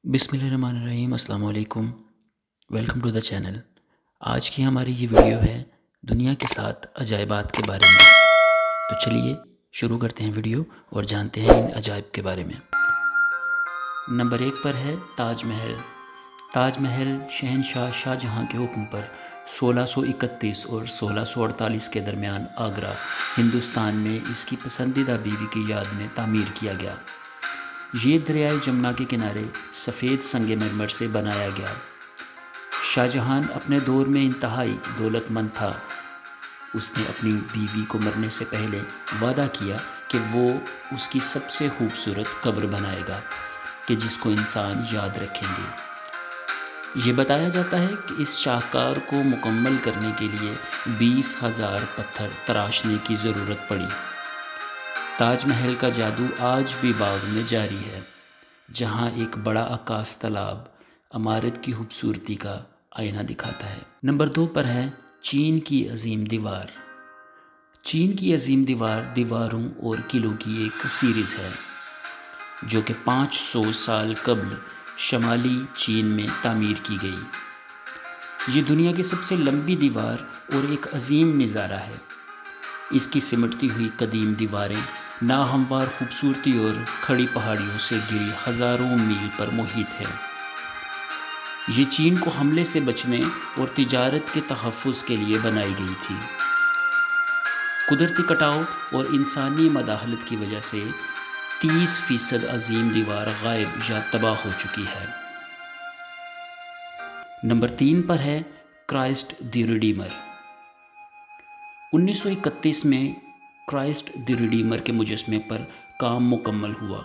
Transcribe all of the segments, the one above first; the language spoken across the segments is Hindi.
बिस्मिल्लाहिर्रहमानिर्रहीम अस्सलाम वालेकुम। Welcome to the channel. आज की हमारी ये वीडियो है दुनिया के 7 अजायबात के बारे में। तो चलिए शुरू करते हैं वीडियो और जानते हैं इन अजायब के बारे में। नंबर 1 पर है ताजमहल। ताजमहल शहनशाह शाहजहाँ के हुक्म पर 1631 और 1648 के दरमियान आगरा, हिंदुस्तान में इसकी पसंदीदा बीवी की याद में तामीर किया गया। ये दरियाए जमुना के किनारे सफ़ेद संगमरमर से बनाया गया। शाहजहां अपने दौर में इंतहाई दौलतमंद था। उसने अपनी बीवी को मरने से पहले वादा किया कि वो उसकी सबसे खूबसूरत कब्र बनाएगा कि जिसको इंसान याद रखेंगे। ये बताया जाता है कि इस शाहकार को मुकम्मल करने के लिए 20,000 पत्थर तराशने की ज़रूरत पड़ी। ताजमहल का जादू आज भी बाग में जारी है, जहां एक बड़ा आकाश तालाब इमारत की खूबसूरती का आईना दिखाता है। नंबर 2 पर है चीन की अजीम दीवार। चीन की अजीम दीवार दीवारों और किलों की एक सीरीज़ है जो कि 500 साल कबल शमाली चीन में तामीर की गई। ये दुनिया की सबसे लंबी दीवार और एक अजीम नज़ारा है। इसकी सिमटती हुई कदीम दीवारें नाहमवार खूबसूरती और खड़ी पहाड़ियों से घिरी हज़ारों मील पर मुहित है। ये चीन को हमले से बचने और तिजारत के तहफ़्फ़ुज़ के लिए बनाई गई थी। कुदरती कटाव और इंसानी मदाखलत की वजह से 30% अजीम दीवार गायब या तबाह हो चुकी है। नंबर 3 पर है क्राइस्ट द रिडीमर। 1931 में क्राइस्ट द रिडीमर के मुजस्मे पर काम मुकम्मल हुआ,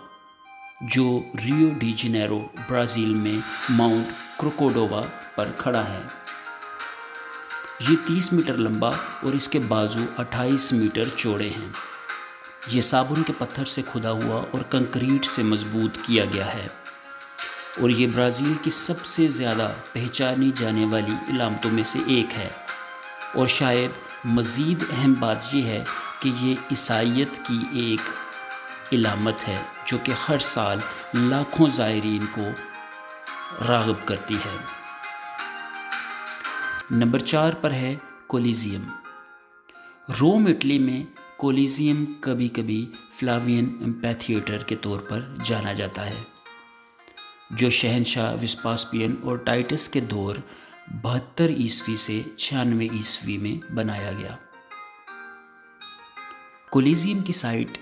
जो रियो डी जनेरो ब्राज़ील में माउंट क्रोकोडोवा पर खड़ा है। ये 30 मीटर लंबा और इसके बाजू 28 मीटर चौड़े हैं। ये साबुन के पत्थर से खुदा हुआ और कंक्रीट से मजबूत किया गया है और ये ब्राज़ील की सबसे ज़्यादा पहचानी जाने वाली इलामतों में से एक है। और शायद मज़ीद अहम बात यह है कि ये ईसाईयत की एक इलामत है जो कि हर साल लाखों ज़ायरीन को राग़िब करती है। नंबर 4 पर है कोलिजियम। रोम इटली में कोलिजियम कभी कभी फ्लावियन एम्फीथिएटर के तौर पर जाना जाता है, जो शहनशाह वेस्पासियन और टाइटस के दौर 72 ईस्वी से 96 ईस्वी में बनाया गया। कोलिजियम की साइट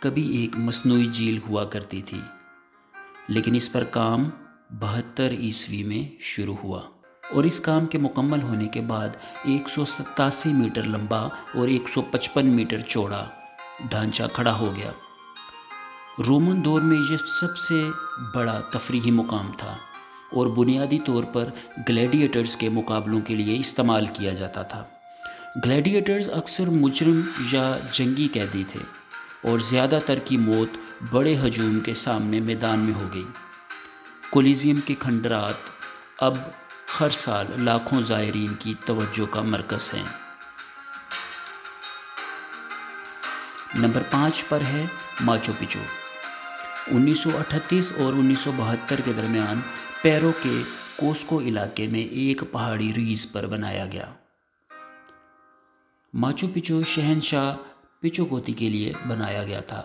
कभी एक मसनूई झील हुआ करती थी, लेकिन इस पर काम 72 ईस्वी में शुरू हुआ और इस काम के मुकम्मल होने के बाद 187 मीटर लंबा और 155 मीटर चौड़ा ढांचा खड़ा हो गया। रोमन दौर में यह सबसे बड़ा तफरीही मुकाम था और बुनियादी तौर पर ग्लैडिएटर्स के मुकाबलों के लिए इस्तेमाल किया जाता था। ग्लैडिएटर्स अक्सर मुजरिम या जंगी कैदी थे और ज़्यादातर की मौत बड़े हजूम के सामने मैदान में हो गई। कोलिजियम के खंडरात अब हर साल लाखों ज़ायरीन की तवज्जो का मरकज़ हैं। नंबर 5 पर है माचू पिचू। 1938 और 1972 के दरमियान पेरू के कोस्को इलाके में एक पहाड़ी रीज़ पर बनाया गया। माचू पिचू शहनशाह पिचुकोती के लिए बनाया गया था।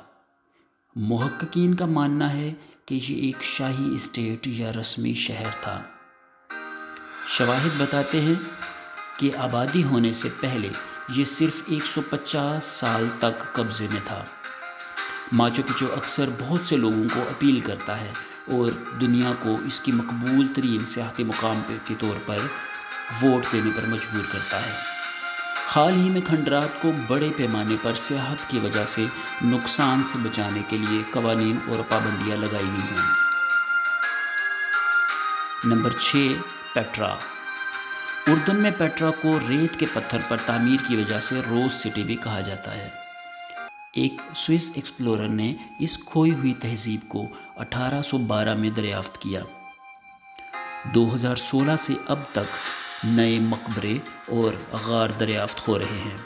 मुहक्किकीन का मानना है कि ये एक शाही स्टेट या रस्मी शहर था। शवाहिद बताते हैं कि आबादी होने से पहले ये सिर्फ 150 साल तक कब्ज़े में था। माचू पिचू अक्सर बहुत से लोगों को अपील करता है और दुनिया को इसकी मकबूल तरीन सियाहती मुकाम के तौर पर वोट देने पर मजबूर करता है। हाल ही में खंडरात को बड़े पैमाने पर सियाहत की वजह से नुकसान से बचाने के लिए कवानीन और पाबंदियाँ लगाई गई हैं। Number 6 Petra. उर्दन में पेट्रा को रेत के पत्थर पर तामीर की वजह से रोज़ सिटी भी कहा जाता है। एक स्विस एक्सप्लोरर ने इस खोई हुई तहजीब को 1812 में दरियाफ्त किया। 2016 से अब तक नए मकबरे और गार दरियाफ्त हो रहे हैं।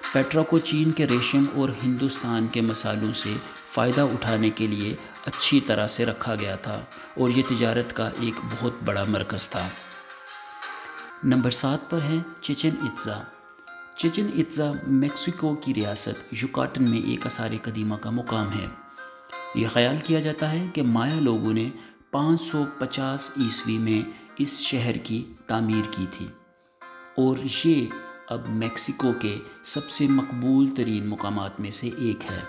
पेट्रा को चीन के रेशम और हिंदुस्तान के मसालों से फ़ायदा उठाने के लिए अच्छी तरह से रखा गया था और ये तिजारत का एक बहुत बड़ा मरकज़ था। नंबर 7 पर है Chichen Itza. Chichen Itza Mexico की रियासत युकाटन में एक आसार कदीमा का मुकाम है। यह ख्याल किया जाता है कि माया लोगों ने 550 ईस्वी में इस शहर की तामीर की थी और ये अब मेक्सिको के सबसे मकबूल तरीन मुकामात में से एक है।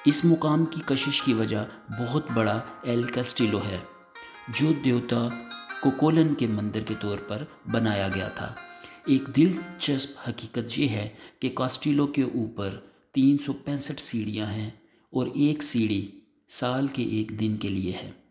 इस मुकाम की कशिश की वजह बहुत बड़ा एल कैस्टिलो है, जो देवता कोकोलन के मंदिर के तौर पर बनाया गया था। एक दिलचस्प हकीकत ये है कि कास्टिलो के ऊपर 365 सीढ़ियाँ हैं और एक सीढ़ी साल के एक दिन के लिए है।